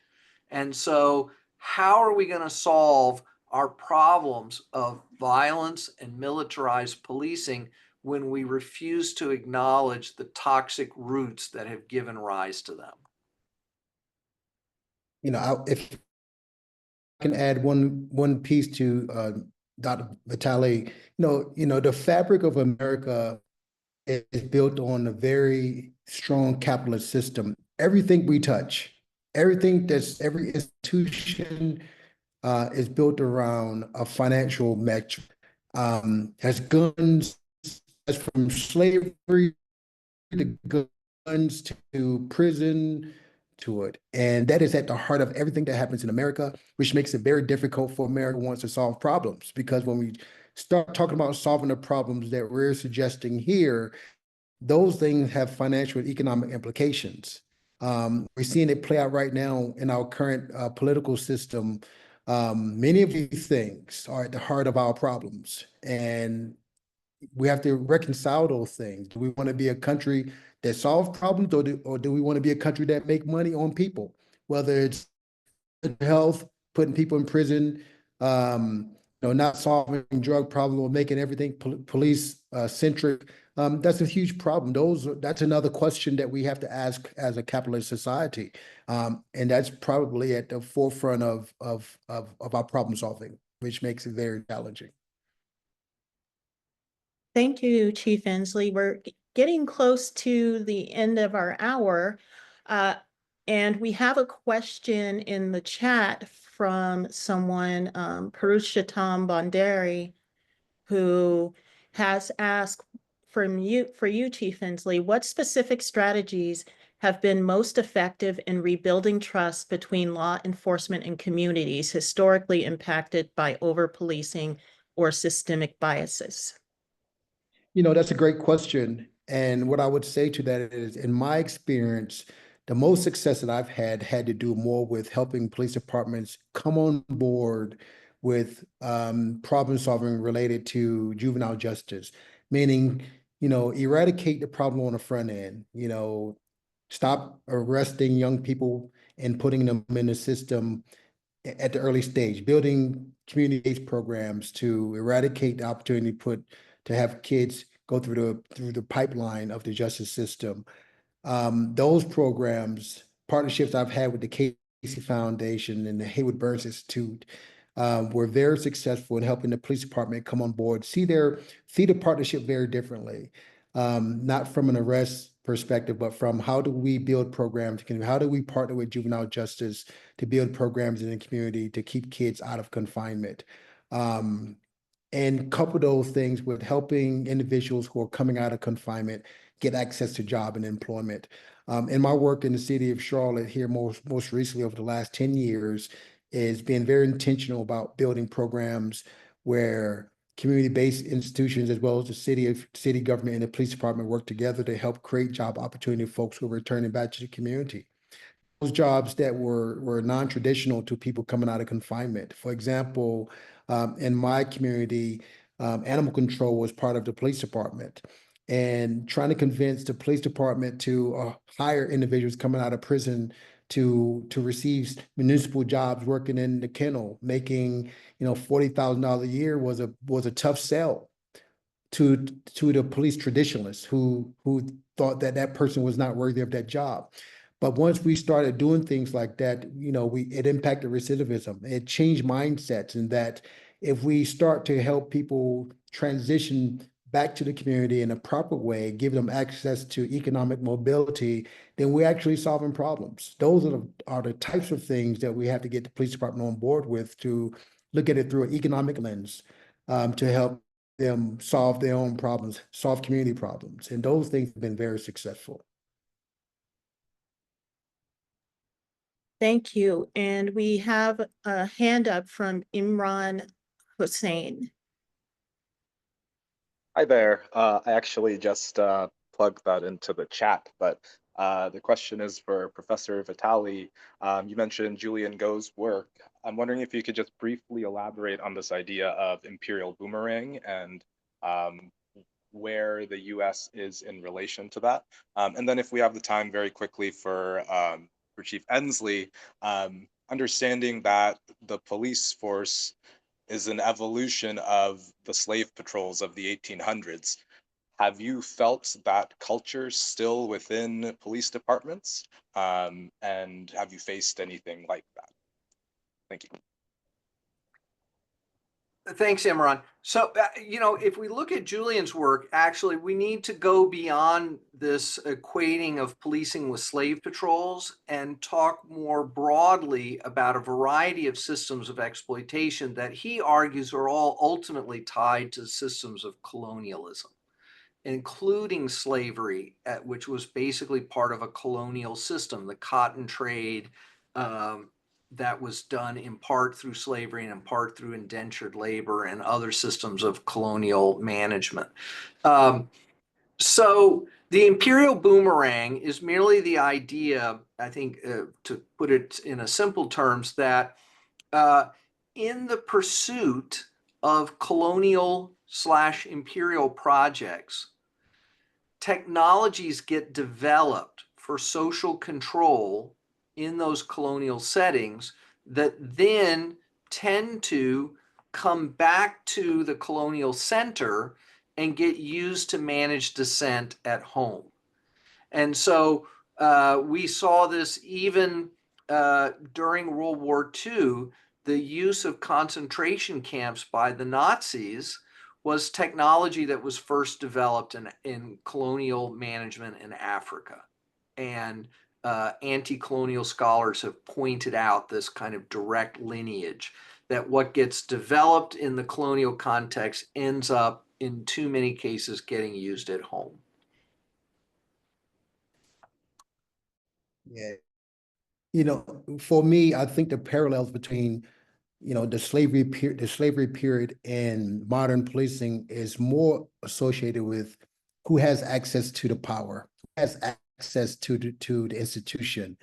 And so, how are we going to solve our problems of violence and militarized policing when we refuse to acknowledge the toxic roots that have given rise to them? If I can add one piece to Dr. Vitale, the fabric of America is built on a very strong capitalist system. Everything we touch, every institution is built around a financial metric. Has guns, as from slavery to guns to prison to it. And that is at the heart of everything that happens in America, which makes it very difficult for America wants to solve problems. Because when we start talking about solving the problems that we're suggesting here, those things have financial and economic implications. We're seeing it play out right now in our current political system. Many of these things are at the heart of our problems, and we have to reconcile those things. Do we want to be a country that solves problems, or do we want to be a country that make money on people? Whether it's health, putting people in prison, not solving drug problem or making everything police centric. That's a huge problem. That's another question that we have to ask as a capitalist society, and that's probably at the forefront of our problem solving, which makes it very challenging. Thank you, Chief Inslee. We're getting close to the end of our hour, and we have a question in the chat from someone, Purushottam Bhandari, who has asked for you, Chief Inslee, what specific strategies have been most effective in rebuilding trust between law enforcement and communities historically impacted by over-policing or systemic biases? That's a great question. And what I would say to that is, in my experience, the most success that I've had to do more with helping police departments come on board with problem solving related to juvenile justice, meaning, eradicate the problem on the front end, stop arresting young people and putting them in the system at the early stage, building community-based programs to eradicate the opportunity to have kids go through the pipeline of the justice system. Those programs, partnerships I've had with the Casey Foundation and the Haywood Burns Institute, were very successful in helping the police department come on board, see the partnership very differently, not from an arrest perspective, but from how do we build programs, how do we partner with juvenile justice to build programs in the community to keep kids out of confinement. And couple those things with helping individuals who are coming out of confinement get access to job and employment. In my work in the city of Charlotte here most recently over the last 10 years is being very intentional about building programs where community-based institutions as well as the city government and the police department work together to help create job opportunity for folks who are returning back to the community. Those jobs that were non-traditional to people coming out of confinement. For example, in my community, animal control was part of the police department, and trying to convince the police department to hire individuals coming out of prison to receive municipal jobs working in the kennel, making $40,000 a year was a tough sell to the police traditionalists who thought that person was not worthy of that job. But once we started doing things like that, it impacted recidivism. It changed mindsets, in that if we start to help people transition back to the community in a proper way, give them access to economic mobility, then we're actually solving problems. Those are the types of things that we have to get the police department on board with, to look at it through an economic lens, to help them solve their own problems, solve community problems. And those things have been very successful. Thank you. And we have a hand up from Imran Hussein. Hi there. I actually just plugged that into the chat, but the question is for Professor Vitale. You mentioned Julian Go's work. I'm wondering if you could just briefly elaborate on this idea of imperial boomerang and where the US is in relation to that. And then if we have the time, very quickly for Chief Ensley, understanding that the police force is an evolution of the slave patrols of the 1800s. Have you felt that culture still within police departments? And have you faced anything like that? Thank you. Thanks, Imran. So, if we look at Julian's work, actually, we need to go beyond this equating of policing with slave patrols and talk more broadly about a variety of systems of exploitation that he argues are all ultimately tied to systems of colonialism, including slavery, which was basically part of a colonial system, the cotton trade, that was done in part through slavery and in part through indentured labor and other systems of colonial management. So the imperial boomerang is merely the idea, I think, to put it in a simple terms, that in the pursuit of colonial/imperial projects, technologies get developed for social control in those colonial settings that then tend to come back to the colonial center and get used to manage dissent at home. And so we saw this even during World War II. The use of concentration camps by the Nazis was technology that was first developed in colonial management in Africa. And anti-colonial scholars have pointed out this kind of direct lineage, that what gets developed in the colonial context ends up, in too many cases, getting used at home. Yeah. For me, I think the parallels between the slavery period and modern policing is more associated with who has access to the power, who has access to the institution.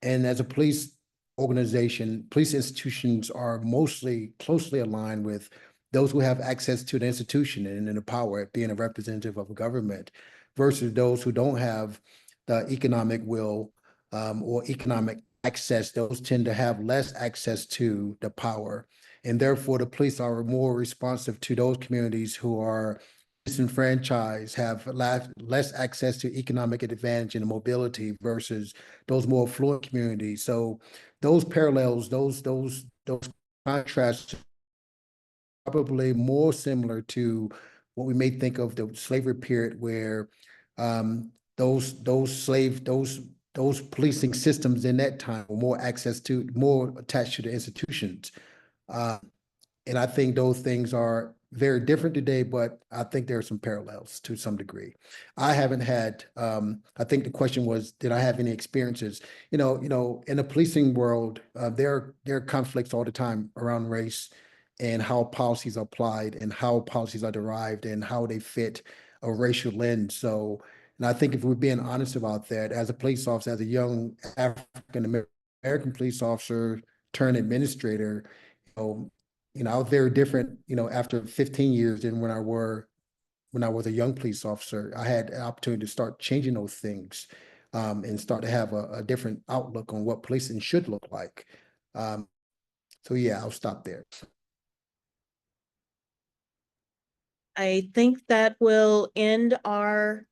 And as a police organization, police institutions are mostly closely aligned with those who have access to the institution and the power of being a representative of a government, versus those who don't have the economic will or economic access. Those tend to have less access to the power. And therefore, the police are more responsive to those communities who are disenfranchised, have less access to economic advantage and mobility, versus those more affluent communities. So those parallels, those contrasts, probably more similar to what we may think of the slavery period, where those policing systems in that time were more attached to the institutions. And I think those things are very different today, but I think there are some parallels to some degree. I haven't had, I think the question was, did I have any experiences? In the policing world, there are conflicts all the time around race and how policies are applied and how policies are derived and how they fit a racial lens. So, and I think if we're being honest about that, as a police officer, as a young African American police officer turned administrator, I was very different, after 15 years than when I was a young police officer. I had an opportunity to start changing those things, and start to have a different outlook on what policing should look like. So yeah, I'll stop there. I think that will end our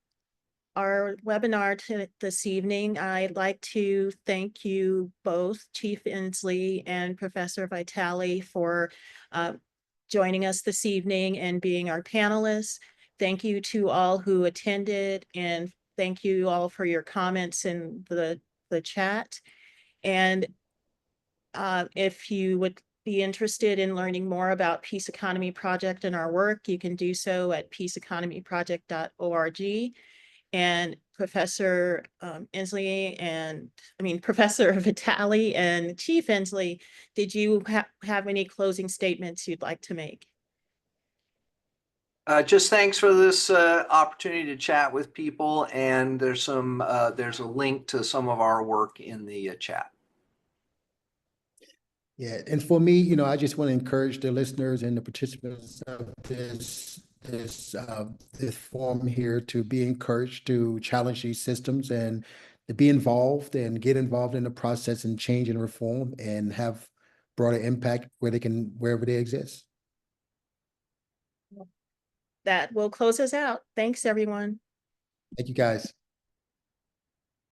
webinar this evening. I'd like to thank you both, Chief Inslee and Professor Vitale, for joining us this evening and being our panelists. Thank you to all who attended, and thank you all for your comments in the chat. And if you would be interested in learning more about Peace Economy Project and our work, you can do so at peaceeconomyproject.org. And Professor Professor Vitale and Chief Inslee, did you have any closing statements you'd like to make? Just thanks for this opportunity to chat with people, and there's a link to some of our work in the chat. Yeah, and for me, you know, I just want to encourage the listeners and the participants of this forum here to be encouraged to challenge these systems and to be involved and get involved in the process and change and reform and have broader impact wherever they exist. That will close us out. Thanks, everyone. Thank you, guys.